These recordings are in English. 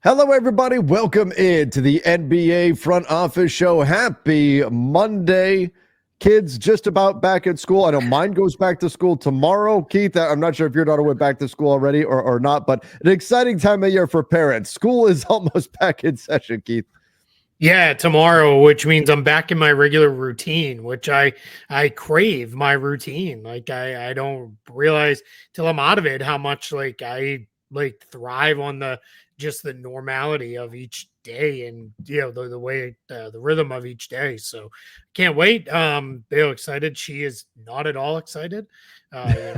Hello, everybody. Welcome into the NBA Front Office Show. Happy Monday. Kids just about back at school. I know mine goes back to school tomorrow. Keith, I'm not sure if your daughter went back to school already or not, but an exciting time of year for parents. School is almost back in session, Keith. Yeah, tomorrow, which means I'm back in my regular routine, which I crave my routine. Like I don't realize till I'm out of it how much I thrive on the normality of each day and the way the rhythm of each day. So can't wait. Excited. She is not at all excited.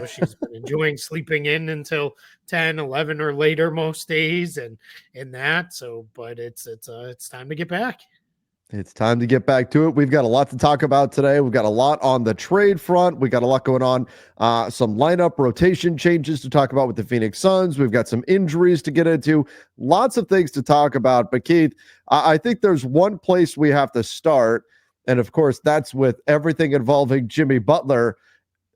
She's been enjoying sleeping in until 10, 11 or later most days and that. So but it's time to get back. It's time to get back to it. We've got a lot to talk about today. We've got a lot on the trade front. We got a lot going on. Some lineup rotation changes to talk about with the Phoenix Suns. We've got some injuries to get into. Lots of things to talk about. But Keith, I think there's one place we have to start. And of course, that's with everything involving Jimmy Butler.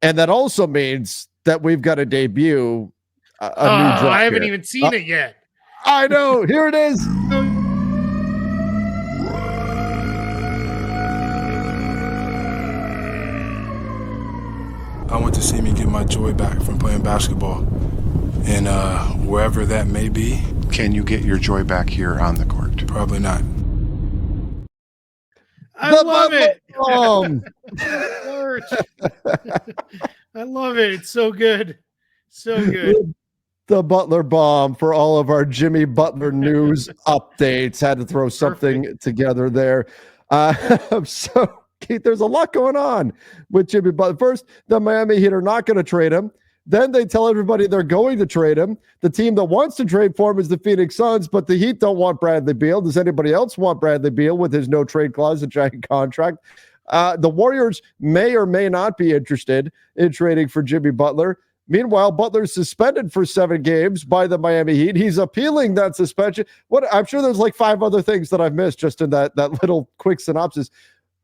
And that also means that we've got to debut a new drop. I haven't even seen it yet. I know. Here it is. I want to see me get my joy back from playing basketball, and wherever that may be. Can you get your joy back here on the court? Probably not. I love it. I love it. It's so good. So good. The Butler bomb for all of our Jimmy Butler news updates. Had to throw something together there. So, Keith, there's a lot going on with Jimmy Butler. First, the Miami Heat are not going to trade him. Then they tell everybody they're going to trade him. The team that wants to trade for him is the Phoenix Suns, but the Heat don't want Bradley Beal. Does anybody else want Bradley Beal with his no trade clause, a giant contract? The Warriors may or may not be interested in trading for Jimmy Butler. Meanwhile, Butler's suspended for 7 games by the Miami Heat. He's appealing that suspension. I'm sure there's like 5 other things that I've missed just in that little quick synopsis.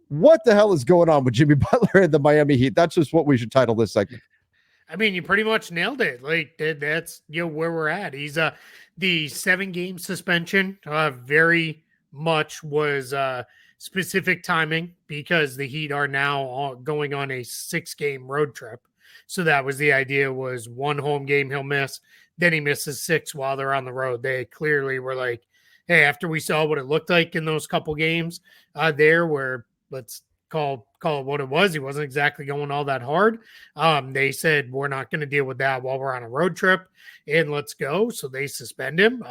What the hell is going on with Jimmy Butler and the Miami Heat? That's just what we should title this segment. I mean, you pretty much nailed it. Like that's where we're at. He's the 7-game suspension very much was specific timing because the Heat are now going on a 6-game road trip. So that was the idea, was 1 home game he'll miss, then he misses 6 while they're on the road. They clearly were like, hey, after we saw what it looked like in those couple games there where let's call it what it was. He wasn't exactly going all that hard. They said, we're not going to deal with that while we're on a road trip and let's go. So they suspend him.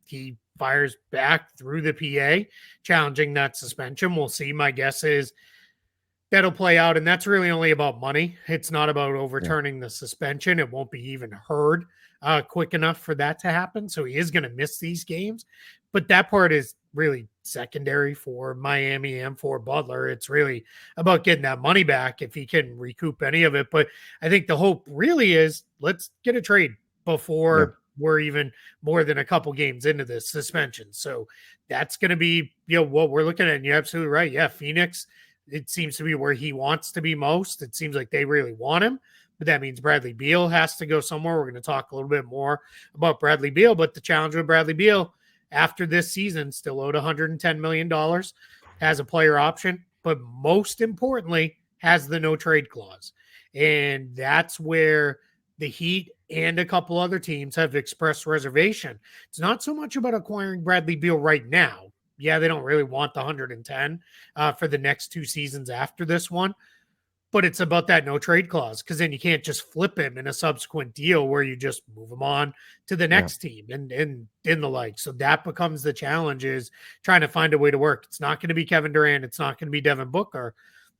He fires back through the PA, challenging that suspension. We'll see. My guess is that'll play out. And that's really only about money. It's not about overturning the suspension. It won't be even heard quick enough for that to happen. So he is going to miss these games. But that part is really secondary for Miami and for Butler. It's really about getting that money back if he can recoup any of it. But I think the hope really is let's get a trade before we're even more than a couple games into this suspension. So that's going to be, what we're looking at. And you're absolutely right. Yeah, Phoenix, it seems to be where he wants to be most. It seems like they really want him. But that means Bradley Beal has to go somewhere. We're going to talk a little bit more about Bradley Beal. But the challenge with Bradley Beal, after this season, still owed $110 million, has a player option, but most importantly, has the no trade clause. And that's where the Heat and a couple other teams have expressed reservation. It's not so much about acquiring Bradley Beal right now. Yeah, they don't really want the 110 for the next 2 seasons after this one. But it's about that no trade clause, because then you can't just flip him in a subsequent deal where you just move him on to the next team and the like. So that becomes the challenge, is trying to find a way to work. It's not going to be Kevin Durant. It's not going to be Devin Booker.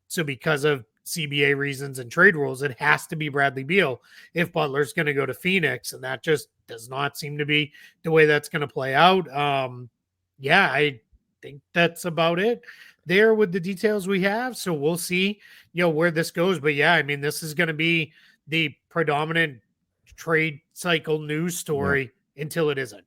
So because of CBA reasons and trade rules, it has to be Bradley Beal if Butler's going to go to Phoenix. And that just does not seem to be the way that's going to play out. I think that's about it there with the details we have. So we'll see, where this goes. But yeah, I mean, this is going to be the predominant trade cycle news story until it isn't.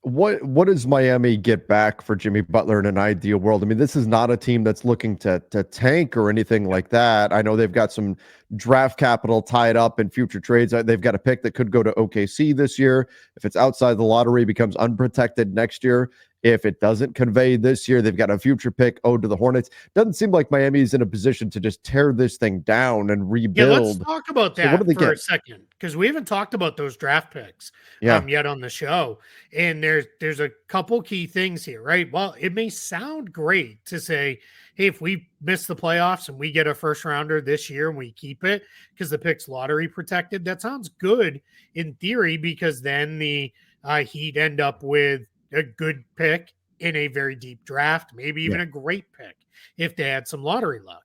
What does Miami get back for Jimmy Butler in an ideal world? I mean, this is not a team that's looking to tank or anything like that. I know they've got some draft capital tied up in future trades. They've got a pick that could go to OKC this year. If it's outside the lottery, becomes unprotected next year. If it doesn't convey this year, they've got a future pick owed to the Hornets. Doesn't seem like Miami's in a position to just tear this thing down and rebuild. Yeah, let's talk about So what do that they for get? a second, because we haven't talked about those draft picks Yeah. yet on the show. And there's a couple key things here, right? Well, it may sound great to say, hey, if we miss the playoffs and we get a first rounder this year and we keep it because the pick's lottery protected, that sounds good in theory, because then the Heat end up with a good pick in a very deep draft, maybe even a great pick if they had some lottery luck.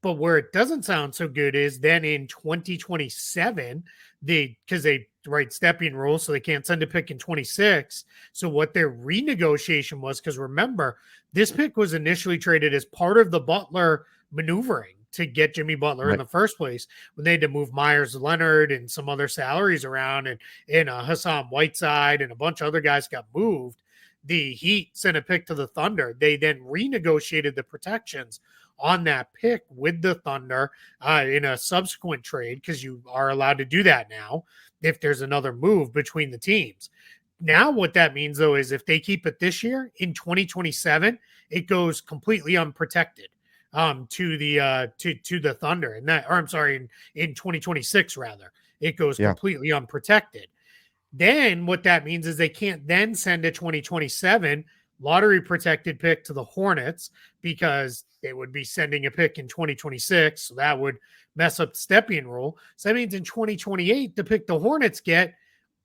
But where it doesn't sound so good is then in 2027, because they write stepping rules, so they can't send a pick in 26. So what their renegotiation was, because remember, this pick was initially traded as part of the Butler maneuvering to get Jimmy Butler in the first place, when they had to move Myers Leonard and some other salaries around, and Hassan Whiteside and a bunch of other guys got moved. The Heat sent a pick to the Thunder. They then renegotiated the protections on that pick with the Thunder in a subsequent trade, because you are allowed to do that now if there's another move between the teams. Now what that means, though, is if they keep it this year, in 2027, it goes completely unprotected to the Thunder. And that, or I'm sorry, in 2026, rather, it goes completely unprotected. Then what that means is they can't then send a 2027 lottery protected pick to the Hornets, because they would be sending a pick in 2026. So that would mess up the stepping rule. So that means in 2028, the pick the Hornets get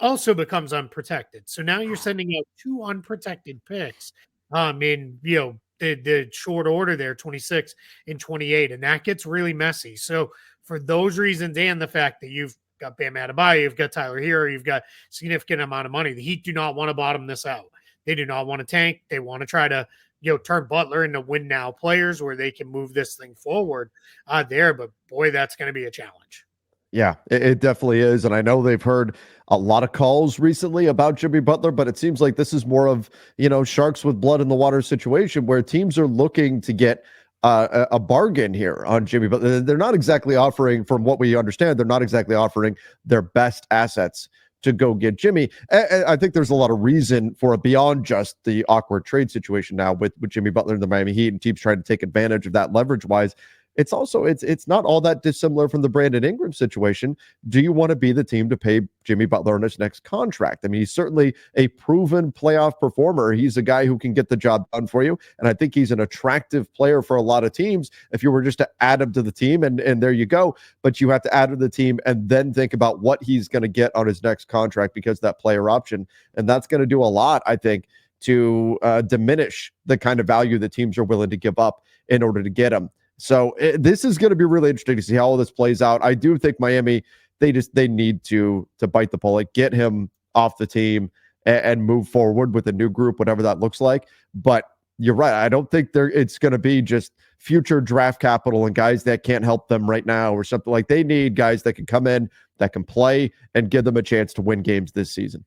also becomes unprotected. So now you're sending out two unprotected picks in, the short order there, 26 and 28. And that gets really messy. So for those reasons, and the fact that you've got Bam Adebayo, you've got Tyler Hero, you've got significant amount of money, the Heat do not want to bottom this out. They do not want to tank. They want to try to, turn Butler into win now players where they can move this thing forward there. But boy, that's going to be a challenge. Yeah, it definitely is. And I know they've heard a lot of calls recently about Jimmy Butler, but it seems like this is more of, sharks with blood in the water situation, where teams are looking to get a bargain here on Jimmy Butler. They're not exactly offering, from what we understand, they're not exactly offering their best assets to go get Jimmy. And I think there's a lot of reason for it beyond just the awkward trade situation now with Jimmy Butler and the Miami Heat, and teams trying to take advantage of that leverage wise. It's also, it's not all that dissimilar from the Brandon Ingram situation. Do you want to be the team to pay Jimmy Butler on his next contract? I mean, he's certainly a proven playoff performer. He's a guy who can get the job done for you. And I think he's an attractive player for a lot of teams if you were just to add him to the team, and there you go. But you have to add him to the team and then think about what he's going to get on his next contract, because that player option. And that's going to do a lot, I think, to diminish the kind of value that teams are willing to give up in order to get him. So this is going to be really interesting to see how all this plays out. I do think Miami, they need to bite the bullet, get him off the team, and move forward with a new group, whatever that looks like. But you're right. I don't think it's going to be just future draft capital and guys that can't help them right now or something. Like, they need guys that can come in, that can play, and give them a chance to win games this season.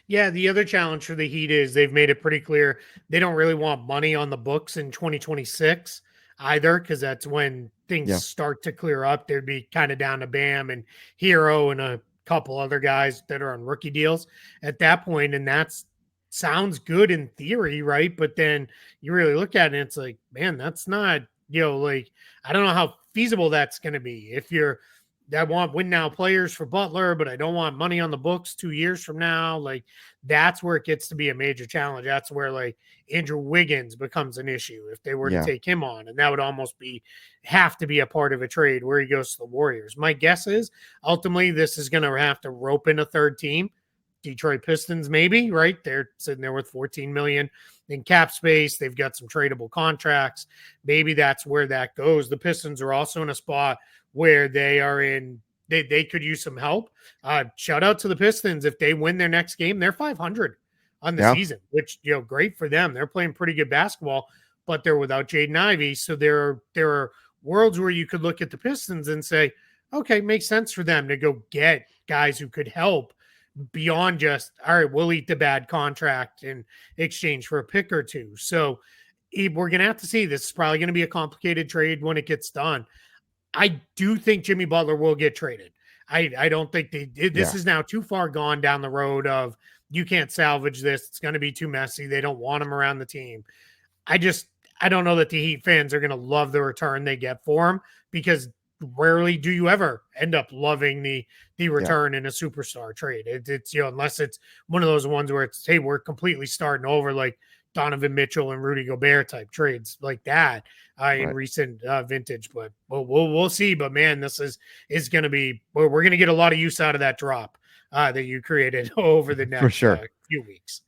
Yeah, the other challenge for the Heat is they've made it pretty clear they don't really want money on the books in 2026. Either, because that's when things start to clear up. They'd be kind of down to Bam and Hero and a couple other guys that are on rookie deals at that point. And that's sounds good in theory, right? But then you really look at it and it's like, man, that's not, I don't know how feasible that's going to be. If I want win now players for Butler, but I don't want money on the books 2 years from now. Like, that's where it gets to be a major challenge. That's where Andrew Wiggins becomes an issue if they were to take him on. And that would almost have to be a part of a trade where he goes to the Warriors. My guess is ultimately this is going to have to rope in a third team. Detroit Pistons, maybe, right? They're sitting there with $14 million in cap space. They've got some tradable contracts. Maybe that's where that goes. The Pistons are also in a spot where they are in, they could use some help. Shout out to the Pistons. If they win their next game, they're 500 on the season, which, great for them. They're playing pretty good basketball, but they're without Jaden Ivey. So there are worlds where you could look at the Pistons and say, okay, makes sense for them to go get guys who could help beyond just, all right, we'll eat the bad contract in exchange for a pick or two. So we're going to have to see. This is probably going to be a complicated trade when it gets done. I do think Jimmy Butler will get traded. I don't think this is now too far gone down the road of you can't salvage this. It's going to be too messy. They don't want him around the team. I don't know that the Heat fans are going to love the return they get for him, because rarely do you ever end up loving the return in a superstar trade. It's unless it's one of those ones where it's, hey, we're completely starting over, like Donovan Mitchell and Rudy Gobert type trades like that in recent vintage. But we'll see. But man, this is going to be, we're going to get a lot of use out of that drop that you created over the next few weeks.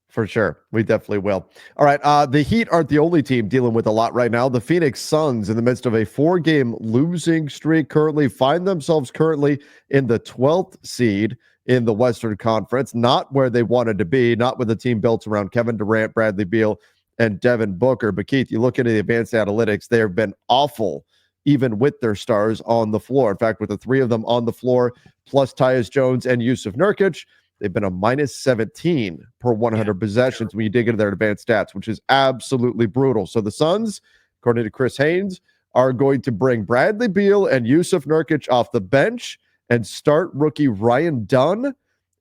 For sure. We definitely will. All right. The Heat aren't the only team dealing with a lot right now. The Phoenix Suns, in the midst of a 4-game losing streak, find themselves currently in the 12th seed in the Western Conference, not where they wanted to be, not with a team built around Kevin Durant, Bradley Beal, and Devin Booker. But Keith, you look into the advanced analytics, they have been awful, even with their stars on the floor. In fact, with the 3 of them on the floor, plus Tyus Jones and Yusuf Nurkic, they've been a minus 17 per 100 possessions when you dig into their advanced stats, which is absolutely brutal. So the Suns, according to Chris Haynes, are going to bring Bradley Beal and Yusuf Nurkic off the bench and start rookie Ryan Dunn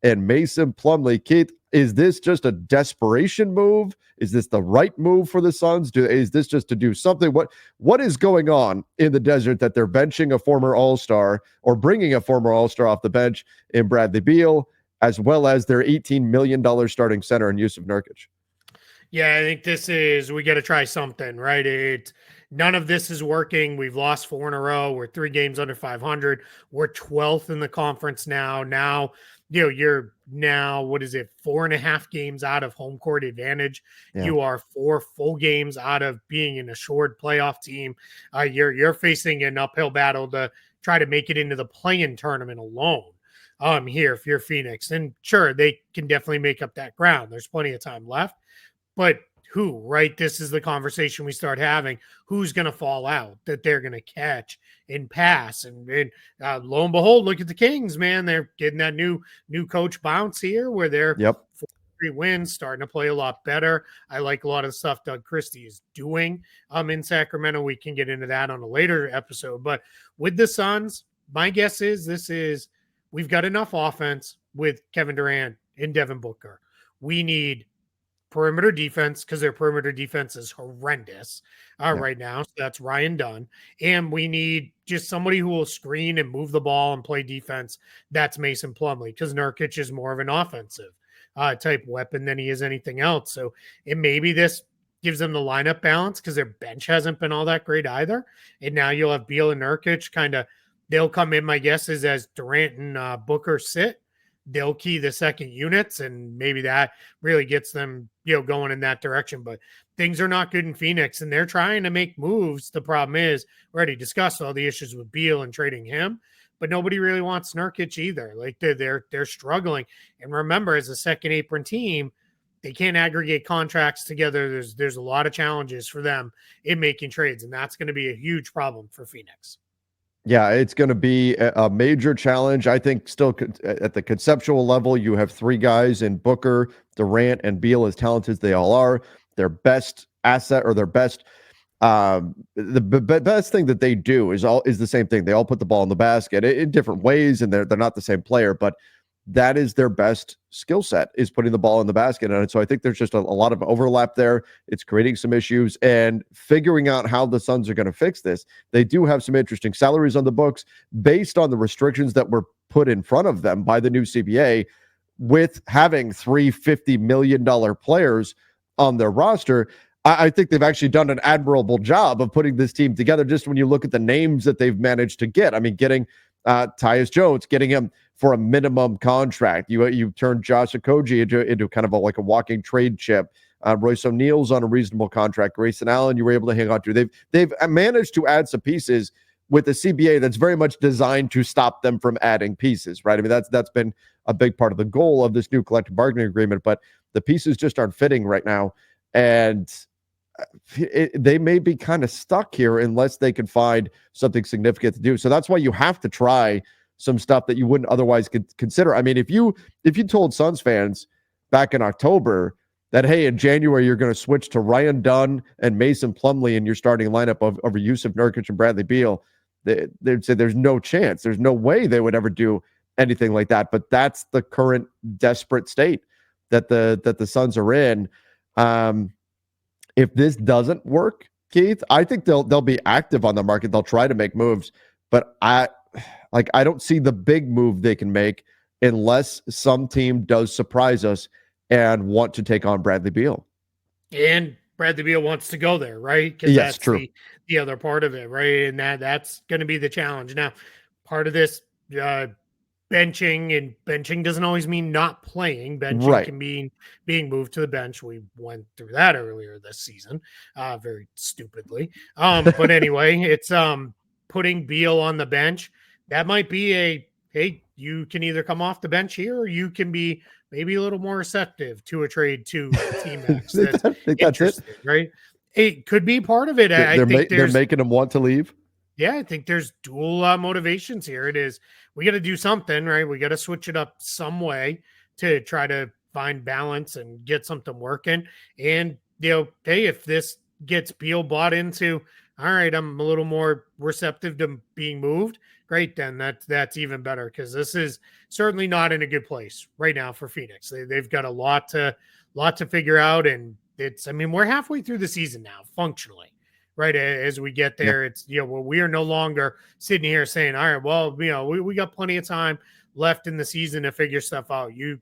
and Mason Plumlee. Keith, is this just a desperation move? Is this the right move for the Suns? Is this just to do something? What is going on in the desert that they're benching a former All-Star or bringing a former All-Star off the bench in Bradley Beal, as well as their $18 million starting center in Yusuf Nurkic? Yeah, I think we got to try something, right? None of this is working. We've lost 4 in a row. We're 3 games under 500. We're 12th in the conference now. Now, you're now, 4.5 games out of home court advantage. Yeah. You are 4 full games out of being an assured playoff team. You're facing an uphill battle to try to make it into the play-in tournament alone. Here, if you're Phoenix, and sure, they can definitely make up that ground. There's plenty of time left, but who, right? This is the conversation we start having. Who's going to fall out that they're going to catch and pass? And lo and behold, look at the Kings, man. They're getting that new coach bounce here where they're 3 wins, starting to play a lot better. I like a lot of the stuff Doug Christie is doing in Sacramento. We can get into that on a later episode. But with the Suns, my guess is we've got enough offense with Kevin Durant and Devin Booker. We need perimeter defense because their perimeter defense is horrendous right now. So that's Ryan Dunn. And we need just somebody who will screen and move the ball and play defense. That's Mason Plumlee, because Nurkic is more of an offensive type weapon than he is anything else. So maybe this gives them the lineup balance because their bench hasn't been all that great either. And now you'll have Beal and Nurkic kind of, they'll come in, my guess is, as Durant and Booker sit. They'll key the second units, and maybe that really gets them, going in that direction. But things are not good in Phoenix, and they're trying to make moves. The problem is, we already discussed all the issues with Beal and trading him, but nobody really wants Nurkic either. Like they're struggling. And remember, as a second apron team, they can't aggregate contracts together. There's a lot of challenges for them in making trades, and that's going to be a huge problem for Phoenix. Yeah, it's going to be a major challenge. I think still at the conceptual level, you have 3 guys in Booker, Durant, and Beal, as talented as they all are. Their best asset, or their best, the best thing that they do is the same thing. They all put the ball in the basket in different ways, and they're not the same player, but that is their best skill set, is putting the ball in the basket. And so I think there's just a lot of overlap there. It's creating some issues, and figuring out how the Suns are going to fix this. They do have some interesting salaries on the books based on the restrictions that were put in front of them by the new CBA, with having 3 $50 million players on their roster. I think they've actually done an admirable job of putting this team together, just when you look at the names that they've managed to get. I mean, getting Tyus Jones, getting him for a minimum contract. You turned Josh Okogie into kind of like a walking trade chip. Royce O'Neal's on a reasonable contract. Grayson Allen, you were able to hang on to. They've managed to add some pieces with the CBA that's very much designed to stop them from adding pieces, right? I mean, that's been a big part of the goal of this new collective bargaining agreement, but the pieces just aren't fitting right now. And they may be kind of stuck here unless they can find something significant to do. So that's why you have to try some stuff that you wouldn't otherwise consider. I mean, if you told Suns fans back in October that, hey, in January you're going to switch to Ryan Dunn and Mason Plumlee in your starting lineup over Yusuf Nurkic and Bradley Beal, they'd say there's no chance. There's no way they would ever do anything like that. But that's the current desperate state that the Suns are in. If this doesn't work, Keith, I think they'll be active on the market. They'll try to make moves, but I don't see the big move they can make unless some team does surprise us and want to take on Bradley Beal. And Bradley Beal wants to go there, right? Because yes, that's true. The other part of it, right? And that's going to be the challenge. Now, part of this benching doesn't always mean not playing. Benching can mean being moved to the bench. We went through that earlier this season, very stupidly. But anyway, it's putting Beal on the bench. That might be hey, you can either come off the bench here, or you can be maybe a little more receptive to a trade to T-Max. That's interesting, right? It could be part of it. They're making him want to leave. Yeah, I think there's dual motivations here. It is, we got to do something, right? We got to switch it up some way to try to find balance and get something working. And, hey, if this gets Beal bought into, all right, I'm a little more receptive to being moved, great, then that's even better, because this is certainly not in a good place right now for Phoenix. They've got a lot to figure out, and we're halfway through the season now, functionally. Right as we get there, it's we are no longer sitting here saying, all right, well, we got plenty of time left in the season to figure stuff out. You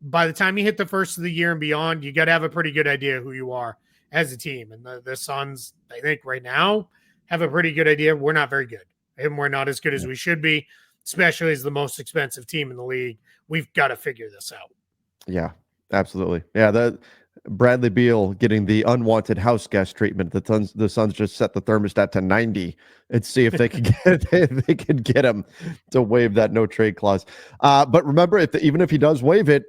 by the time you hit the first of the year and beyond, you got to have a pretty good idea who you are as a team. And the Suns, I think right now, have a pretty good idea. We're not very good, and we're not as good as we should be, especially as the most expensive team in the league. We've got to figure this out. Yeah, absolutely. Yeah, Bradley Beal getting the unwanted house guest treatment. The Suns just set the thermostat to 90 and see if they can get him to waive that no trade clause. But remember, even if he does waive it,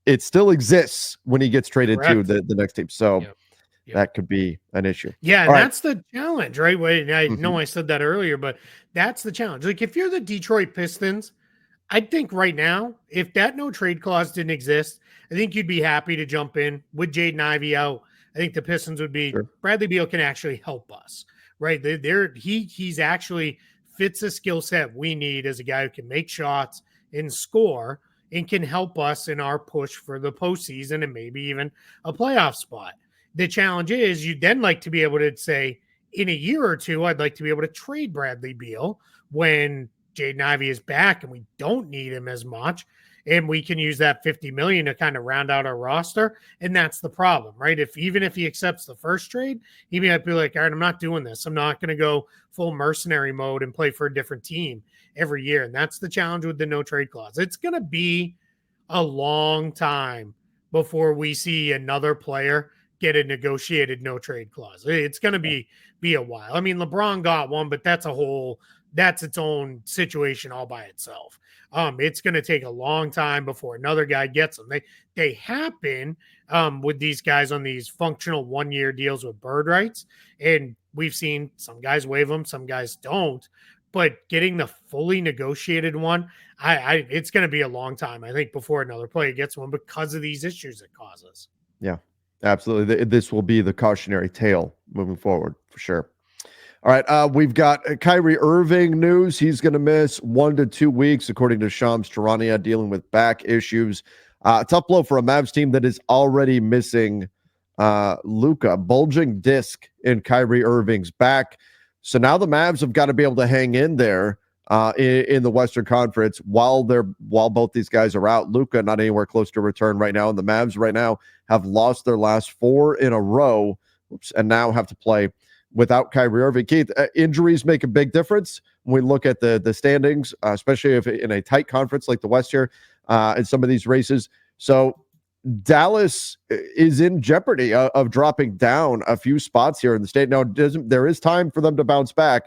it still exists when he gets traded to the next team. So that could be an issue. Yeah, and that's the challenge, right? I know I said that earlier, but that's the challenge. Like, if you're the Detroit Pistons, I think right now, if that no trade clause didn't exist, I think you'd be happy to jump in with Jaden Ivey out. I think the Pistons would be, Bradley Beal can actually help us, right? He's actually fits a skill set we need as a guy who can make shots and score and can help us in our push for the postseason and maybe even a playoff spot. The challenge is, you'd then like to be able to say, in a year or two, I'd like to be able to trade Bradley Beal when Jaden Ivey is back and we don't need him as much, and we can use that $50 million to kind of round out our roster. And that's the problem, right? Even if he accepts the first trade, he might be like, all right, I'm not doing this. I'm not going to go full mercenary mode and play for a different team every year. And that's the challenge with the no trade clause. It's going to be a long time before we see another player get a negotiated no trade clause. It's going to be a while. I mean, LeBron got one, but that's its own situation all by itself. It's going to take a long time before another guy gets them. They happen with these guys on these functional 1-year deals with bird rights, and we've seen some guys waive them, some guys don't. But getting the fully negotiated one, it's going to be a long time, I think, before another player gets one because of these issues it causes. Yeah, absolutely. This will be the cautionary tale moving forward for sure. All right, we've got Kyrie Irving news. He's going to miss 1 to 2 weeks, according to Shams Charania, dealing with back issues. Tough blow for a Mavs team that is already missing Luka. Bulging disc in Kyrie Irving's back. So now the Mavs have got to be able to hang in there in the Western Conference while both these guys are out. Luka not anywhere close to return right now, and the Mavs right now have lost their last 4 in a row, and now have to play without Kyrie Irving. Keith, injuries make a big difference when we look at the standings, especially if in a tight conference like the West here, in some of these races. So Dallas is in jeopardy of dropping down a few spots here in the state. Now, there is time for them to bounce back,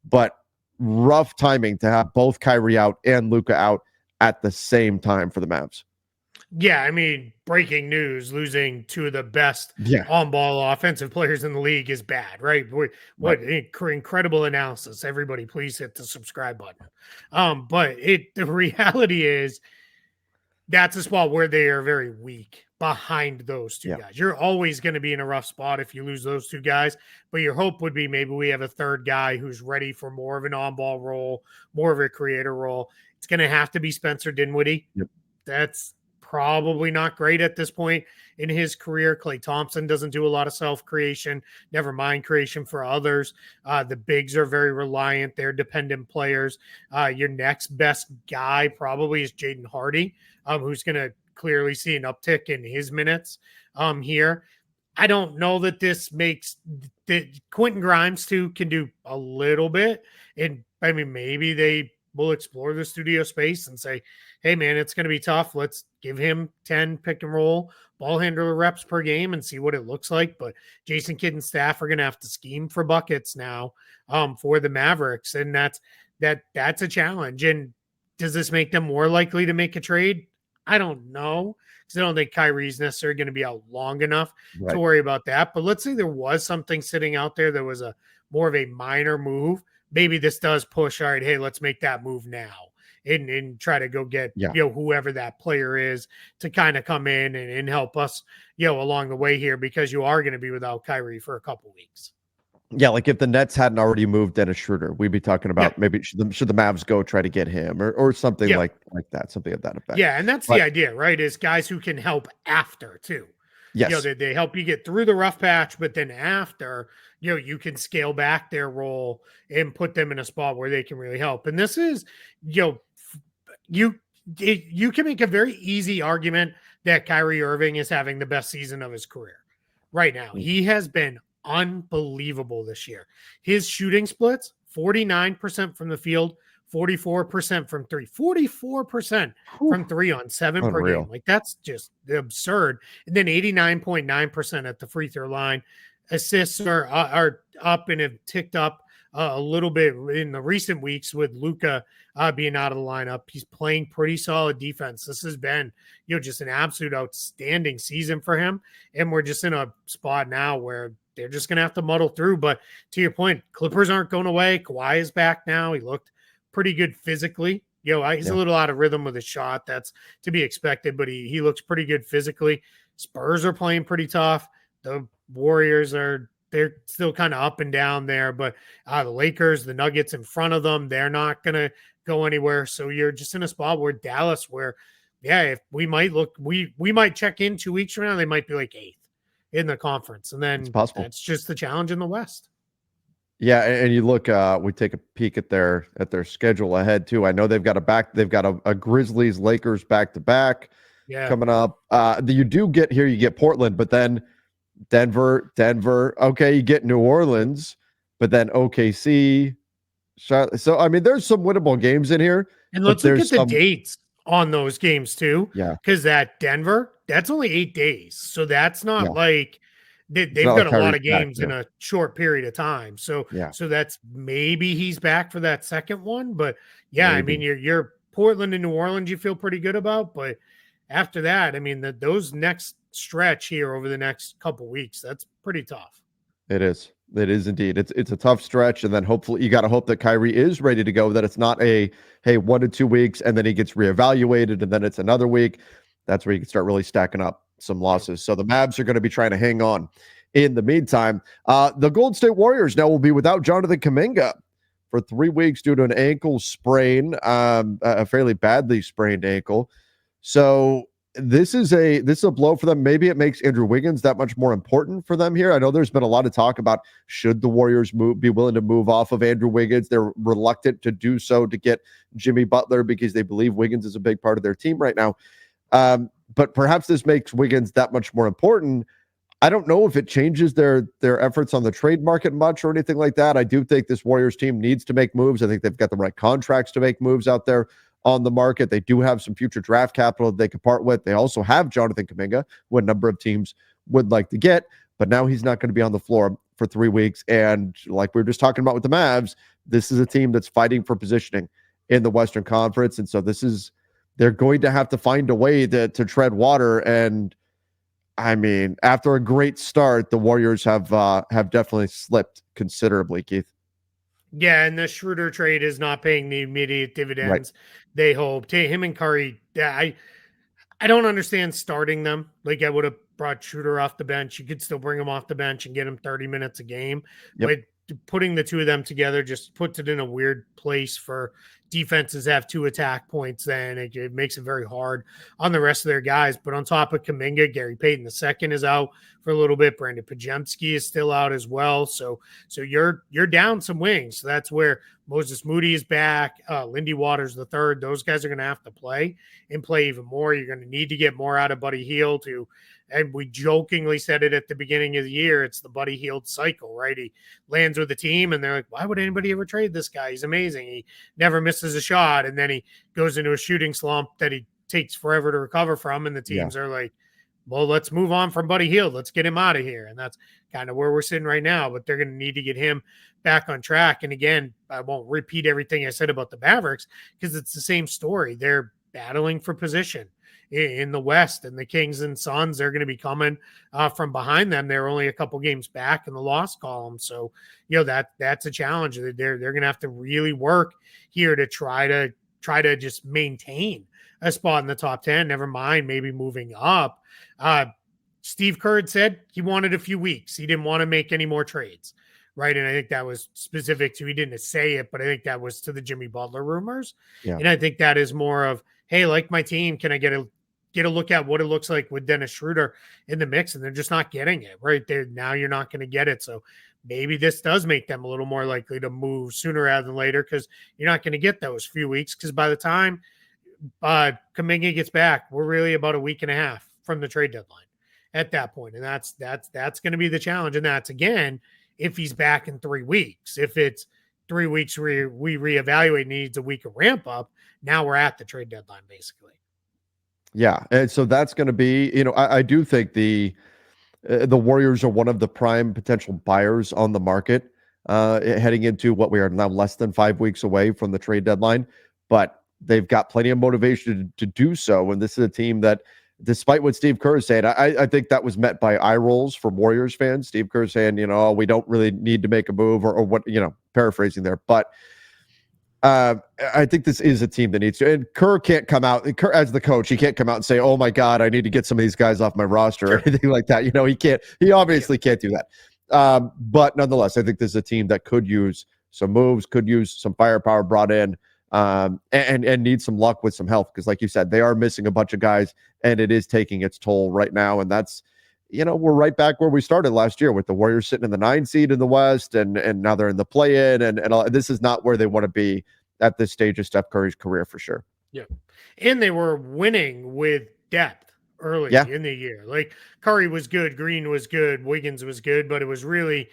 but rough timing to have both Kyrie out and Luka out at the same time for the Mavs. Yeah, I mean, breaking news: losing two of the best Yeah. on-ball offensive players in the league is bad, right? What Right. incredible analysis! Everybody, please hit the subscribe button. But the reality is that's a spot where they are very weak behind those two Yeah. guys. You're always going to be in a rough spot if you lose those two guys, but your hope would be maybe we have a third guy who's ready for more of an on-ball role, more of a creator role. It's going to have to be Spencer Dinwiddie. Yep. That's probably not great at this point in his career. Klay Thompson doesn't do a lot of self-creation, never mind creation for others. The bigs are very reliant. They're dependent players. Your next best guy probably is Jaden Hardy, who's going to clearly see an uptick in his minutes here. I don't know that this makes that Quentin Grimes too can do a little bit. And I mean, maybe they will explore the studio space and say, hey man, it's going to be tough. Let's give him 10 pick and roll ball handler reps per game and see what it looks like. But Jason Kidd and staff are going to have to scheme for buckets now for the Mavericks. And that's a challenge. And does this make them more likely to make a trade? I don't know, because I don't think Kyrie's necessarily going to be out long enough to worry about that. But let's say there was something sitting out there that was a more of a minor move. Maybe this does push, all right, hey, let's make that move now and try to go get, whoever that player is to kind of come in and help us, along the way here, because you are going to be without Kyrie for a couple weeks. Yeah, like if the Nets hadn't already moved Dennis Schroeder, we'd be talking about maybe should the Mavs go try to get him or something like that, something of that effect. Yeah, and that's the idea, right? Is guys who can help after too. Yes. They help you get through the rough patch, but then after, you can scale back their role and put them in a spot where they can really help. And this is, you can make a very easy argument that Kyrie Irving is having the best season of his career right now. He has been unbelievable this year. His shooting splits, 49% from the field, 44% from three, 44% from three on 7 per game. Like that's just absurd. And then 89.9% at the free throw line. Assists are up and have ticked up a little bit in the recent weeks with Luka being out of the lineup. He's playing pretty solid defense. This has been, just an absolute outstanding season for him. And we're just in a spot now where they're just going to have to muddle through. But to your point, Clippers aren't going away. Kawhi is back now. He looked pretty good physically. He's a little out of rhythm with his shot. That's to be expected, but he looks pretty good physically. Spurs are playing pretty tough. The Warriors they're still kind of up and down there, but the Lakers, the Nuggets in front of them, they're not going to go anywhere. So you're just in a spot where Dallas, if we might we might check in 2 weeks from now, they might be like 8th in the conference. And then that's just the challenge in the West. Yeah, and you look, we take a peek at their schedule ahead too. I know they've got a Grizzlies Lakers back to back coming up. You get Portland, but then Denver. Okay, you get New Orleans, but then OKC. So I mean, there's some winnable games in here. And let's look at the dates on those games too. Yeah, because that Denver, that's only 8 days, so that's not like. They've got like a lot of games in a short period of time. So that's maybe he's back for that second one. But maybe. I mean, you're Portland and New Orleans, you feel pretty good about. But after that, I mean, those next stretch here over the next couple weeks, that's pretty tough. It is. It is indeed. It's a tough stretch. And then hopefully you got to hope that Kyrie is ready to go, that it's not 1 to 2 weeks and then he gets reevaluated and then it's another week. That's where you can start really stacking up some losses. So the Mavs are going to be trying to hang on. In the meantime, the Golden State Warriors now will be without Jonathan Kuminga for 3 weeks due to an ankle sprain, a fairly badly sprained ankle. So this is a blow for them. Maybe it makes Andrew Wiggins that much more important for them here. I know there's been a lot of talk about should the Warriors be willing to move off of Andrew Wiggins. They're reluctant to do so to get Jimmy Butler because they believe Wiggins is a big part of their team right now. But perhaps this makes Wiggins that much more important. I don't know if it changes their efforts on the trade market much or anything like that. I do think this Warriors team needs to make moves. I think they've got the right contracts to make moves out there on the market. They do have some future draft capital that they could part with. They also have Jonathan Kuminga, who a number of teams would like to get, but now he's not going to be on the floor for 3 weeks. And like we were just talking about with the Mavs, this is a team that's fighting for positioning in the Western Conference. And so this is they're going to have to find a way to tread water. And I mean, after a great start, the Warriors have definitely slipped considerably, Keith. Yeah, and the Schroeder trade is not paying the immediate dividends they hoped. Him and Curry, I don't understand starting them. Like, I would have brought Schroeder off the bench. You could still bring him off the bench and get him 30 minutes a game. Yep. But putting the two of them together just puts it in a weird place for defenses have 2 attack points. Then it makes it very hard on the rest of their guys. But on top of Kaminga, Gary Payton II is out for a little bit. Brandon Pajemski is still out as well. So you're down some wings. So that's where Moses Moody is back. Lindy Waters the third. Those guys are going to have to play and play even more. You're going to need to get more out of Buddy Hield, and we jokingly said it at the beginning of the year. It's the Buddy Hield cycle, right? He lands with the team and they're like, why would anybody ever trade this guy? He's amazing. He never misses a shot. And then he goes into a shooting slump that he takes forever to recover from. And the teams are like, well, let's move on from Buddy Hield. Let's get him out of here. And that's kind of where we're sitting right now, but they're going to need to get him back on track. And again, I won't repeat everything I said about the Mavericks because it's the same story. They're battling for position in the West, and the Kings and Suns, they're going to be coming from behind them. They're only a couple games back in the loss column. So, that's a challenge. They're going to have to really work here to try to just maintain a spot in the top 10, never mind maybe moving up. Steve Kerr had said he wanted a few weeks. He didn't want to make any more trades. Right. And I think that was specific to, he didn't say it, but I think that was to the Jimmy Butler rumors. Yeah. And I think that is more of, hey, like my team, can I get a look at what it looks like with Dennis Schroeder in the mix? And they're just not getting it right there. Now you're not going to get it. So maybe this does make them a little more likely to move sooner rather than later, because you're not going to get those few weeks. Because by the time Kaminga gets back, we're really about a week and a half from the trade deadline at that point. And that's going to be the challenge. And that's, again, if he's back in 3 weeks. If it's 3 weeks we reevaluate, needs a week of ramp up, now we're at the trade deadline, basically. Yeah. And so that's going to be, I do think the Warriors are one of the prime potential buyers on the market heading into what we are now less than 5 weeks away from the trade deadline, but they've got plenty of motivation to do so. And this is a team that, despite what Steve Kerr is saying, I think that was met by eye rolls from Warriors fans. Steve Kerr saying, we don't really need to make a move or what, paraphrasing there. But I think this is a team that needs to, and Kerr can't come out, as the coach, he can't come out and say, oh my God, I need to get some of these guys off my roster or anything like that. He obviously can't do that. But nonetheless, I think this is a team that could use some moves, could use some firepower brought in, and need some luck with some health. Because like you said, they are missing a bunch of guys and it is taking its toll right now. And that's, we're right back where we started last year with the Warriors sitting in the 9 seed in the West, and now they're in the play-in, and this is not where they want to be at this stage of Steph Curry's career for sure. Yeah. And they were winning with depth early in the year. Like, Curry was good, Green was good, Wiggins was good, but it was really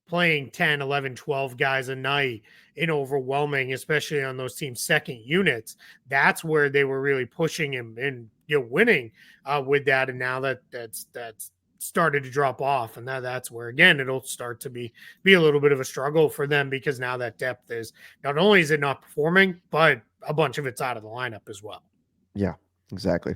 playing 10, 11, 12 guys a night in overwhelming, especially on those teams' second units. That's where they were really pushing him and winning with that. And now that's started to drop off, and that's where, again, it'll start to be a little bit of a struggle for them, because now that depth is, not only is it not performing, but a bunch of it's out of the lineup as well. Yeah, exactly.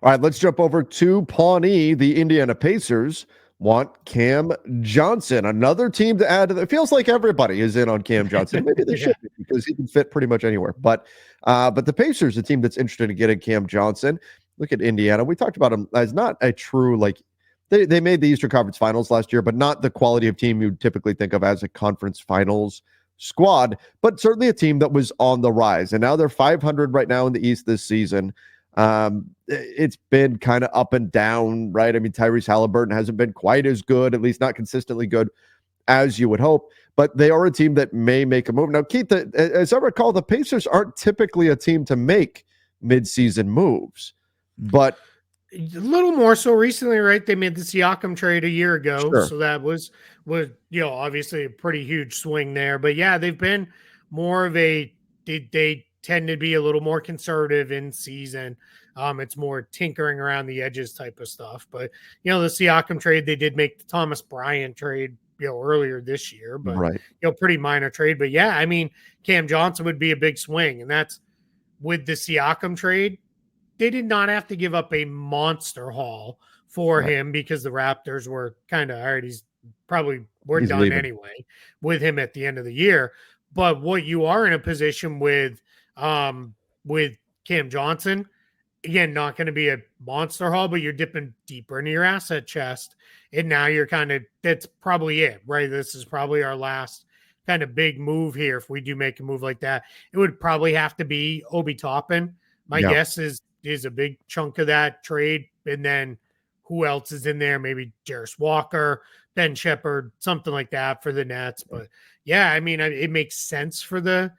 All right, let's jump over to Pawnee. The Indiana Pacers want Cam Johnson, another team to add to it feels like everybody is in on Cam Johnson. Maybe they should be, because he can fit pretty much anywhere. But the Pacers, a team that's interested in getting Cam Johnson. Look at Indiana. We talked about him as not a true, they made the Eastern Conference Finals last year, but not the quality of team you'd typically think of as a conference finals squad, but certainly a team that was on the rise. And now they're 500 right now in the East this season. It's been kind of up and down, right? I mean, Tyrese Halliburton hasn't been quite as good, at least not consistently good, as you would hope, but they are a team that may make a move. Now, Keith, as I recall, the Pacers aren't typically a team to make midseason moves, but a little more so recently, right? They made the Siakam trade a year ago. Sure. So that was obviously a pretty huge swing there. But yeah, they've been more of they tend to be a little more conservative in season. It's more tinkering around the edges type of stuff. But, the Siakam trade, they did make the Thomas Bryant trade, earlier this year, but, right. Pretty minor trade. But yeah, I mean, Cam Johnson would be a big swing. And that's with the Siakam trade. they did not have to give up a monster haul for him because the Raptors were kind of, all right, we're He's done leaving. anyway with him at the end of the year. But what you are in a position with Cam Johnson, again, not going to be a monster haul, but you're dipping deeper into your asset chest. And now you're that's probably it, right? This is probably our last kind of big move here. If we do make a move like that, it would probably have to be Obi Toppin. My guess is a big chunk of that trade. And then who else is in there? Maybe Jarris Walker, Ben Shepherd, something like that for the Nets. But yeah, I mean, it makes sense for the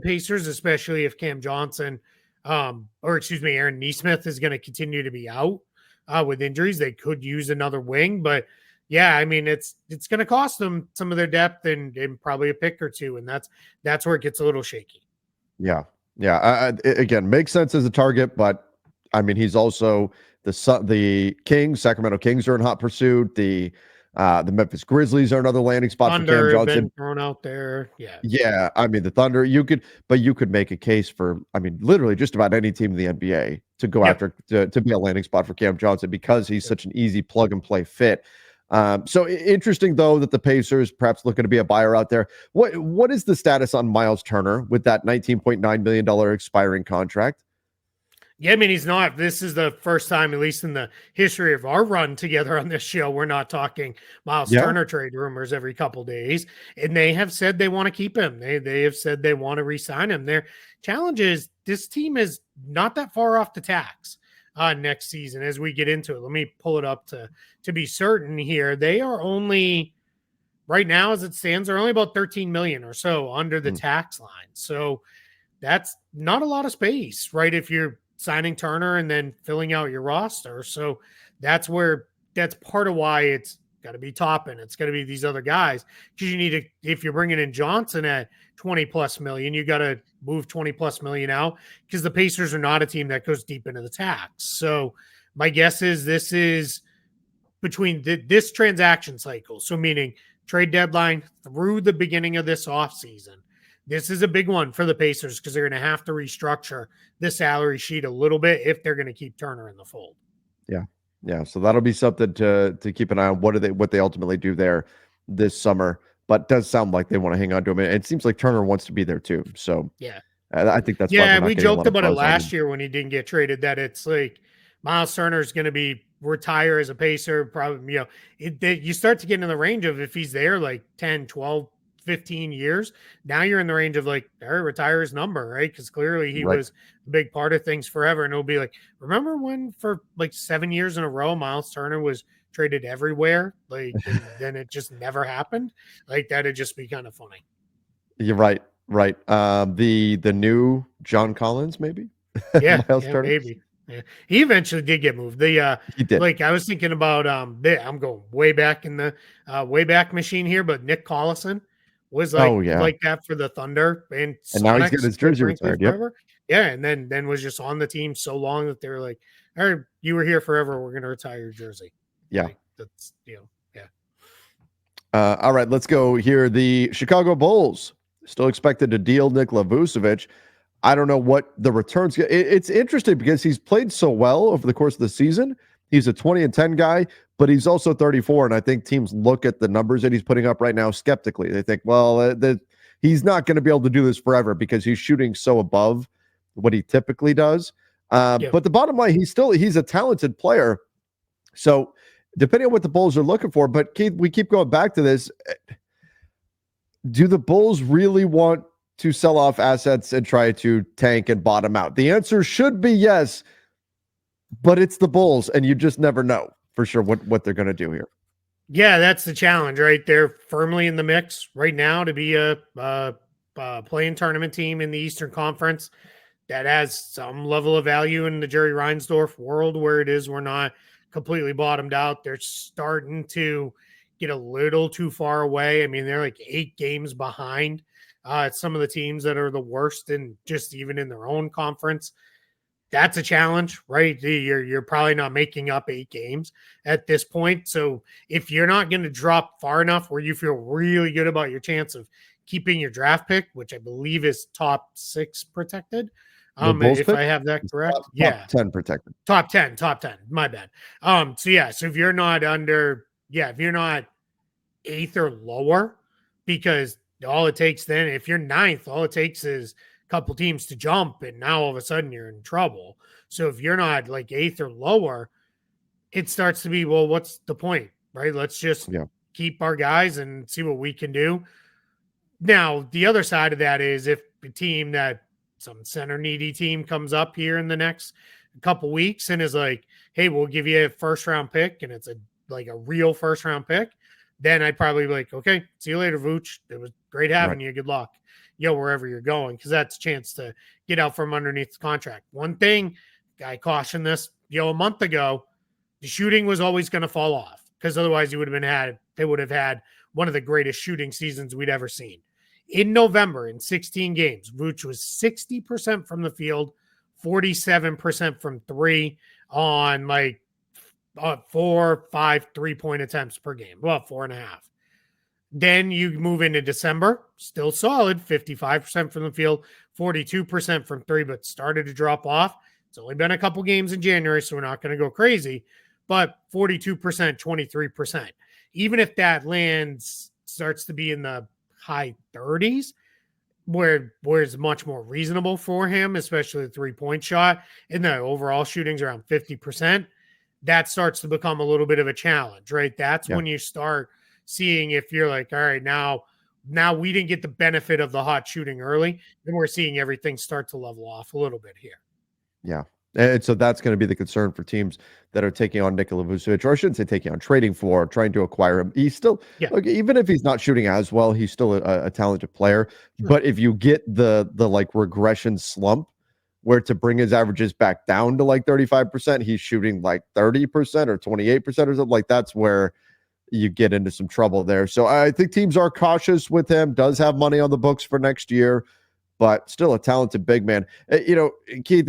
Pacers, especially if Cam Johnson, Aaron Nesmith is going to continue to be out with injuries. They could use another wing, but yeah, I mean, it's going to cost them some of their depth and probably a pick or two, and that's where it gets a little shaky. Yeah. Again, makes sense as a target, but I mean, he's also the Kings. Sacramento Kings are in hot pursuit. The Memphis Grizzlies are another landing spot Thunder for Cam Johnson. Been thrown out there. Yeah. I mean, the Thunder. You could make a case for, I mean, literally just about any team in the NBA to go after to be a landing spot for Cam Johnson because he's such an easy plug and play fit. So interesting though that the Pacers perhaps looking to be a buyer out there. What is the status on Miles Turner with that $19.9 million expiring contract? Yeah, I mean, he's not. This is the first time, at least in the history of our run together on this show, we're not talking Miles Turner trade rumors every couple days. And they have said they want to keep him. They have said they want to re-sign him. Their challenge is this team is not that far off the tax next season as we get into it. Let me pull it up to be certain here. They are only, right now as it stands, they're only about 13 million or so under the tax line. So that's not a lot of space, right? If you're signing Turner and then filling out your roster. So that's part of why it's got to be Toppin. It's got to be these other guys because you need to, if you're bringing in Johnson at 20 plus million, you got to move 20 plus million out because the Pacers are not a team that goes deep into the tax. So my guess is this is between this transaction cycle. So meaning trade deadline through the beginning of this offseason. This is a big one for the Pacers because they're going to have to restructure the salary sheet a little bit if they're going to keep Turner in the fold. Yeah. So that'll be something to keep an eye on. What they ultimately do there this summer? But it does sound like they want to hang on to him. And it seems like Turner wants to be there too. So yeah, I think that's why we joked about it last year when he didn't get traded. That it's like Miles Turner is going to retire as a Pacer. Probably, you start to get in the range of if he's there like 10, 12. 15 years. Now you're in the range of like, retire his number, right? Because clearly he was a big part of things forever. And it'll be like, remember when for like 7 years in a row, Miles Turner was traded everywhere? Like, and then it just never happened. Like, that'd just be kind of funny. You're right. The new John Collins, maybe? Miles Turner? Maybe. Yeah. He eventually did get moved. He did. Like I was thinking about, I'm going way back in the Wayback Machine here, but Nick Collison was like that for the Thunder and now he's got his jersey retired. Yeah, and then was just on the team so long that they were like, "All right, you were here forever. We're going to retire your jersey." Yeah, like, that's all right, let's go here. The Chicago Bulls still expected to deal Nikola Vucevic. I don't know what the returns. It's interesting because he's played so well over the course of the season. He's a 20-10 guy, but he's also 34. And I think teams look at the numbers that he's putting up right now skeptically. They think, well, he's not going to be able to do this forever because he's shooting so above what he typically does. But the bottom line, he's a talented player. So depending on what the Bulls are looking for, but Keith, we keep going back to this. Do the Bulls really want to sell off assets and try to tank and bottom out? The answer should be yes. But it's the Bulls, and you just never know for sure what they're going to do here. Yeah, that's the challenge, right? They're firmly in the mix right now to be a play-in tournament team in the Eastern Conference that has some level of value in the Jerry Reinsdorf world where it is we're not completely bottomed out. They're starting to get a little too far away. I mean, they're like 8 games behind some of the teams that are the worst and just even in their own conference. That's a challenge, right? You're probably not making up 8 games at this point. So if you're not going to drop far enough where you feel really good about your chance of keeping your draft pick, which I believe is top 6 protected, The Bulls If pick? I have that It's correct. top 10 protected. Top 10, my bad. So yeah, so if you're not if you're not eighth or lower, because all it takes then, if you're ninth, all it takes is a couple teams to jump, and now all of a sudden you're in trouble. So if you're not like eighth or lower, it starts to be, well, what's the point, right? Let's just keep our guys and see what we can do. Now, the other side of that is if a team that some center needy team comes up here in the next couple weeks and is like, hey, we'll give you a first round pick, and it's a real first round pick, then I'd probably be like, okay, see you later, Vooch. It was great having you. Good luck, wherever you're going, because that's a chance to get out from underneath the contract. One thing, I cautioned this, a month ago, the shooting was always going to fall off, because otherwise they would have had one of the greatest shooting seasons we'd ever seen. In November, in 16 games, Vooch was 60% from the field, 47% from three on 4, 5 3-point attempts per game. Well, 4.5. Then you move into December, still solid, 55% from the field, 42% from three, but started to drop off. It's only been a couple games in January, so we're not going to go crazy, but 42%, 23%. Even if that starts to be in the high 30s, where it's much more reasonable for him, especially the 3-point shot, and the overall shooting's around 50%, that starts to become a little bit of a challenge, right? That's when you start seeing, if you're like, all right, now we didn't get the benefit of the hot shooting early, then we're seeing everything start to level off a little bit here. Yeah. And so that's going to be the concern for teams that are taking on Nikola Vucevic, or I shouldn't say taking on, trading for, trying to acquire him. He's still, look, even if he's not shooting as well, he's still a talented player. Sure. But if you get the regression slump where to bring his averages back down to 35%, he's shooting 30% or 28% or something, that's where you get into some trouble there. So I think teams are cautious with him, does have money on the books for next year, but still a talented big man. Keith,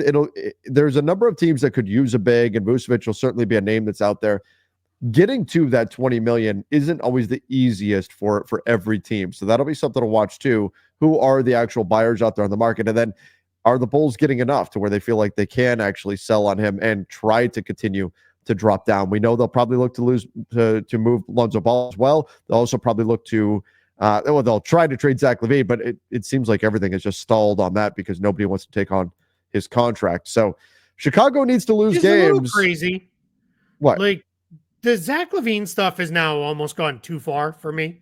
there's a number of teams that could use a big, and Vucevic will certainly be a name that's out there. Getting to that $20 million isn't always the easiest for every team. So that'll be something to watch too. Who are the actual buyers out there on the market? And then are the Bulls getting enough to where they feel like they can actually sell on him and try to continue to drop down? We know they'll probably look to move Lonzo Ball as well. They'll also probably look to they'll try to trade Zach LaVine, but it seems like everything is just stalled on that because nobody wants to take on his contract. So Chicago needs to lose games. A little crazy. What? The Zach LaVine stuff has now almost gone too far for me,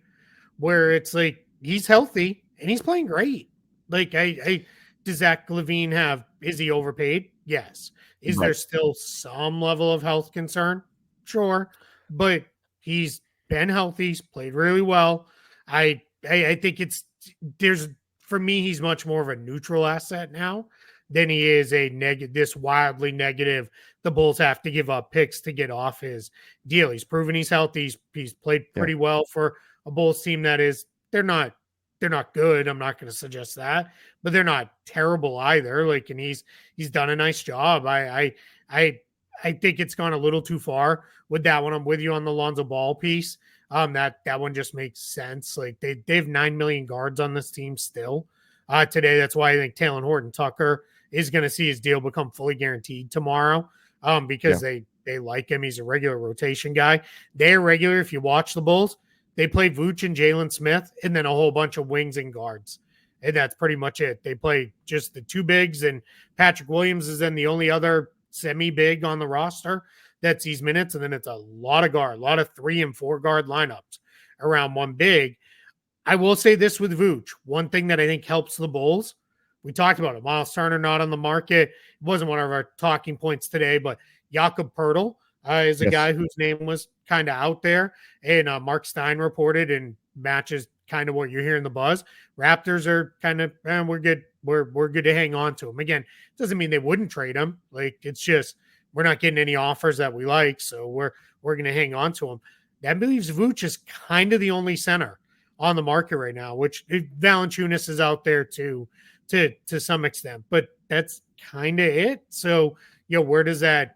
where it's he's healthy and he's playing great. Does Zach LaVine is he overpaid? Yes. Is there still some level of health concern? Sure. But he's been healthy. He's played really well. I think for me, he's much more of a neutral asset now than he is this wildly negative. The Bulls have to give up picks to get off his deal. He's proven he's healthy. He's played pretty well for a Bulls team that is, they're not good. I'm not going to suggest that, but they're not terrible either. And he's done a nice job. I think it's gone a little too far with that one. I'm with you on the Lonzo Ball piece. That one just makes sense. They have 9 million guards on this team still today. That's why I think Talen Horton-Tucker is going to see his deal become fully guaranteed tomorrow because they like him. He's a regular rotation guy. They're regular. If you watch the Bulls, they play Vooch and Jalen Smith and then a whole bunch of wings and guards. And that's pretty much it. They play just the two bigs, and Patrick Williams is then the only other semi-big on the roster that sees minutes, and then it's a lot of 3 and 4 guard lineups around one big. I will say this with Vooch. One thing that I think helps the Bulls, we talked about it. Miles Turner not on the market. It wasn't one of our talking points today, but Jakob Poeltl is a guy whose name was kind of out there, and Mark Stein reported and matches kind of what you're hearing the buzz. Raptors are kind of, we're good. We're good to hang on to him. Again, doesn't mean they wouldn't trade him. It's just we're not getting any offers that we like, so we're going to hang on to him. That leaves Vooch is kind of the only center on the market right now, which Valanciunas is out there to some extent, but that's kind of it. So, where does that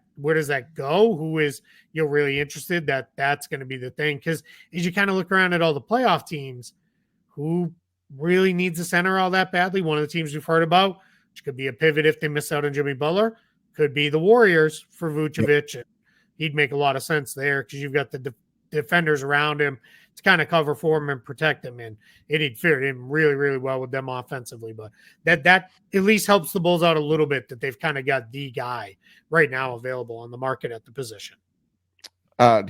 go? Who is really interested? That's going to be the thing, because as you kind of look around at all the playoff teams, who really needs a center all that badly? One of the teams we've heard about, which could be a pivot if they miss out on Jimmy Butler. Could be the Warriors for Vucevic. Yep. He'd make a lot of sense there because you've got the defenders around him to kind of cover for him and protect him, and he'd fit in really, really well with them offensively. But that at least helps the Bulls out a little bit that they've kind of got the guy right now available on the market at the position.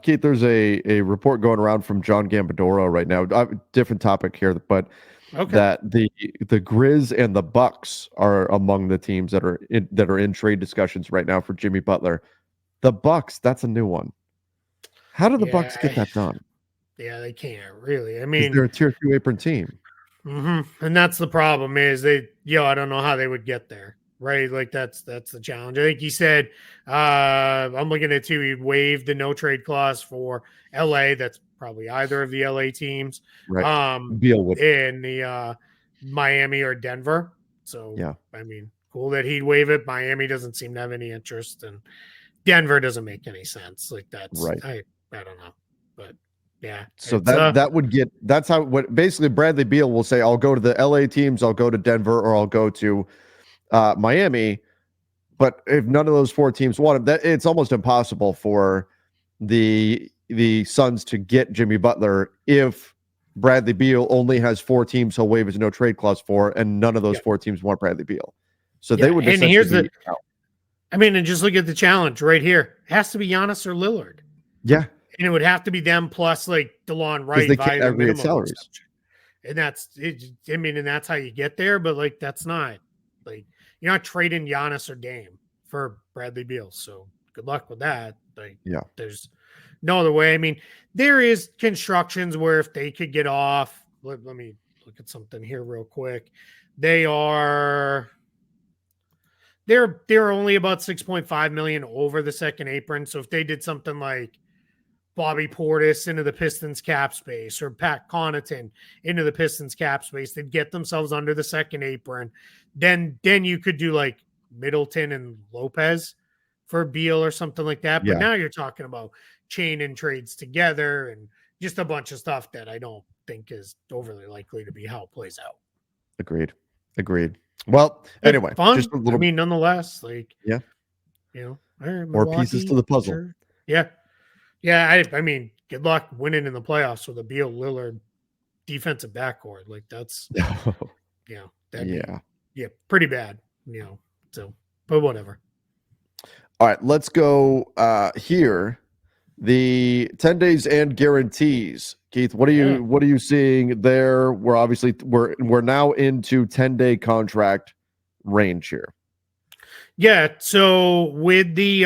Keith, there's a report going around from John Gambadoro right now. Different topic here, but that the Grizz and the Bucks are among the teams that are in trade discussions right now for Jimmy Butler. The Bucks, that's a new one. How do the Bucks get that done? Yeah, they can't really. I mean, they're a tier 2 apron team. Mm-hmm. And that's the problem is I don't know how they would get there. Right. Like that's the challenge. I think he said, I'm looking at he waived the no trade clause for LA. That's probably either of the LA teams. Right. In the Miami or Denver. So, yeah, I mean, cool that he'd waive it. Miami doesn't seem to have any interest, and Denver doesn't make any sense. Like that's right. I don't know. But yeah. So that would get, that's how, what basically Bradley Beal will say, I'll go to the LA teams, I'll go to Denver, or I'll go to Miami. But if none of those 4 teams want him, that it's almost impossible for the Suns to get Jimmy Butler if Bradley Beal only has 4 teams he'll waive his no trade clause for, and none of those 4 teams want Bradley Beal. So they would. And here's and just look at the challenge right here. It has to be Giannis or Lillard. Yeah. And it would have to be them plus like DeLon Wright. They can't aggregate salaries. And that's it. I mean, and that's how you get there. But like, that's not like, you're not trading Giannis or Dame for Bradley Beal. So good luck with that. Like, there's no other way. I mean, there is constructions where if they could get off, let me look at something here real quick. They're only about 6.5 million over the second apron. So if they did something like Bobby Portis into the Pistons cap space or Pat Connaughton into the Pistons cap space, they'd get themselves under the second apron. Then you could do like Middleton and Lopez for Beal or something like that. But now you're talking about chain and trades together and just a bunch of stuff that I don't think is overly likely to be how it plays out. Agreed. Well, anyway, fun. Just a little. I mean, nonetheless, like more pieces to the puzzle. Sure. Yeah. I mean, good luck winning in the playoffs with a Beal Lillard defensive backcourt. Like that's pretty bad. So but whatever. All right, let's go here. The 10 days and guarantees. Keith, what are you seeing there? We're now into 10-day contract range here. Yeah, so with the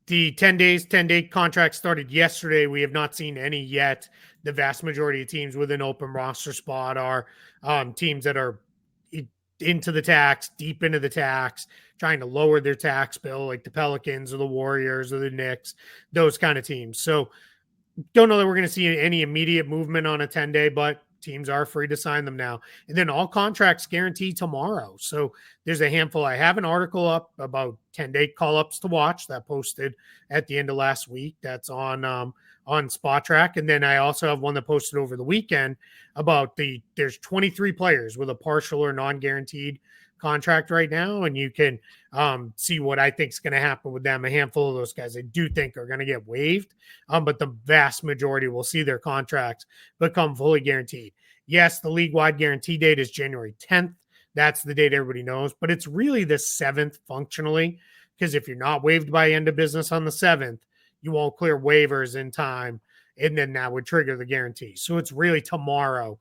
10-day contract started yesterday, we have not seen any yet. The vast majority of teams with an open roster spot are teams that are into the tax, deep into the tax, trying to lower their tax bill, like the Pelicans or the Warriors or the Knicks, those kind of teams. So don't know that we're going to see any immediate movement on a 10-day, but teams are free to sign them now. And then all contracts guaranteed tomorrow. So there's a handful. I have an article up about 10-day call-ups to watch that posted at the end of last week. That's on Spot Track. And then I also have one that posted over the weekend about there's 23 players with a partial or non-guaranteed contract right now, and you can see what I think is going to happen with them. A handful of those guys I do think are going to get waived, but the vast majority will see their contracts become fully guaranteed. Yes, the league-wide guarantee date is January 10th. That's the date everybody knows, but it's really the 7th functionally, because if you're not waived by end of business on the 7th, you won't clear waivers in time, and then that would trigger the guarantee. So it's really tomorrow,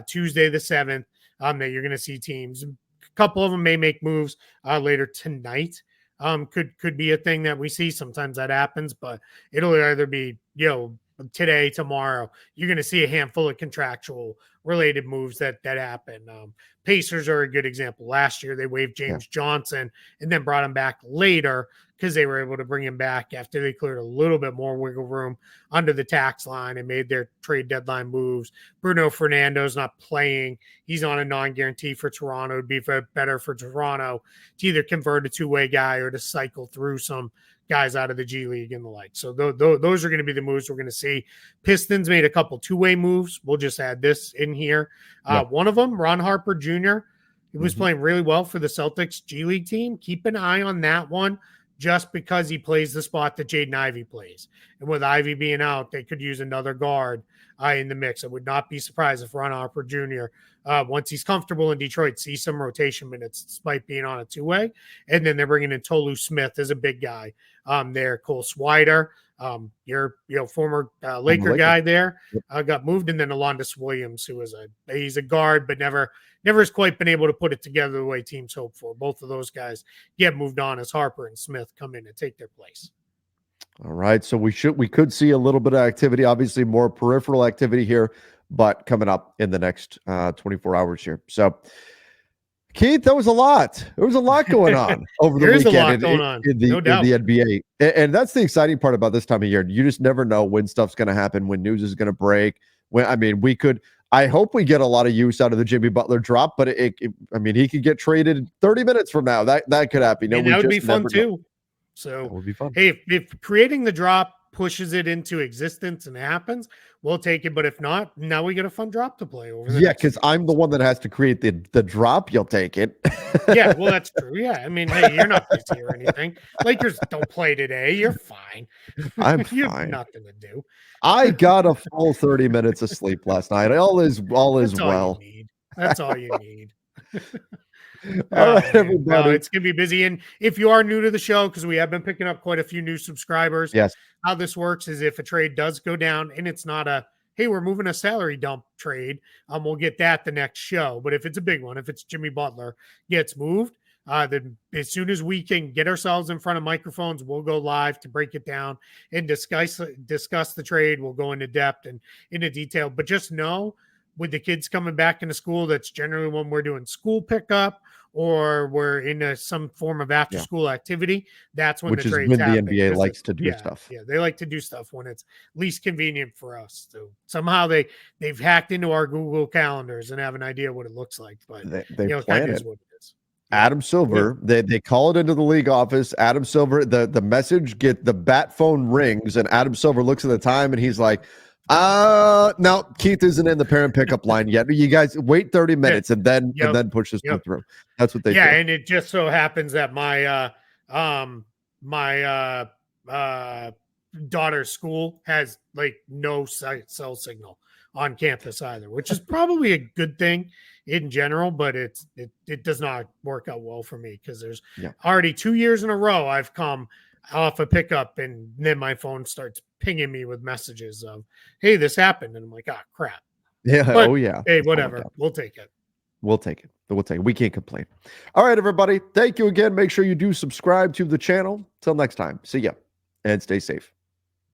Tuesday the 7th, that you're going to see teams. A couple of them may make moves later tonight. Could be a thing that we see. Sometimes that happens, but it'll either be, today, tomorrow. You're going to see a handful of contractual related moves that happen. Pacers are a good example. Last year, they waived James Johnson and then brought him back later because they were able to bring him back after they cleared a little bit more wiggle room under the tax line and made their trade deadline moves. Bruno Fernando's not playing. He's on a non-guarantee for Toronto. It'd be better for Toronto to either convert a two-way guy or to cycle through some guys out of the G League and the like. So those are going to be the moves we're going to see. Pistons made a couple two-way moves. We'll just add this in here. One of them, Ron Harper Jr., He was playing really well for the Celtics G League team. Keep an eye on that one just because he plays the spot that Jaden Ivey plays. And with Ivey being out, they could use another guard in the mix. I would not be surprised if Ron Harper Jr., once he's comfortable in Detroit, sees some rotation minutes despite being on a two-way. And then they're bringing in Tolu Smith as a big guy there. Cole Swider, your former Laker guy there, got moved. And then Alondas Williams, who is he's a guard, but never has quite been able to put it together the way teams hope for. Both of those guys get moved on as Harper and Smith come in and take their place. All right. So we could see a little bit of activity, obviously more peripheral activity here, but coming up in the next 24 hours here. So Keith, that was a lot. There was a lot going on over the weekend in the NBA. And that's the exciting part about this time of year. You just never know when stuff's going to happen, when news is going to break. I hope we get a lot of use out of the Jimmy Butler drop, but he could get traded 30 minutes from now. That could happen. And that would be fun too. So that would be fun. Hey, if creating the drop pushes it into existence and it happens, we'll take it. But if not, now we get a fun drop to play over. Because I'm the one that has to create the drop. You'll take it. Yeah, well, that's true. Yeah, I mean, hey, you're not busy or anything. Lakers don't play today. You're fine. I'm you fine. have nothing to do. I got a full 30 minutes of sleep last night. All is well. That's all you need. All right, everybody. It's going to be busy. And if you are new to the show, because we have been picking up quite a few new subscribers, yes. How this works is if a trade does go down and it's not hey, we're moving a salary dump trade, we'll get that the next show. But if it's a big one, if it's Jimmy Butler gets moved, then as soon as we can get ourselves in front of microphones, we'll go live to break it down and discuss the trade. We'll go into depth and into detail. But just know, with the kids coming back into school, that's generally when we're doing school pickup or we're in some form of after school activity. That's when the trades happen. The NBA likes to do stuff. Yeah, they like to do stuff when it's least convenient for us. So somehow they've hacked into our Google calendars and have an idea what it looks like. But they kind of is what it is. Adam Silver, they call it into the league office. Adam Silver, the message the bat phone rings, and Adam Silver looks at the time and he's like, no, Keith isn't in the parent pickup line yet. You guys wait 30 minutes and then push this one through. That's what they do. Yeah, and it just so happens that my daughter's school has no cell signal on campus either, which is probably a good thing in general, but it does not work out well for me because there's already 2 years in a row I've come off a pickup and then my phone starts pinging me with messages of, hey, this happened. And I'm like, crap. Yeah. But, yeah. Hey, whatever. We'll take it. We'll take it. We can't complain. All right, everybody. Thank you again. Make sure you do subscribe to the channel. Till next time. See ya and stay safe.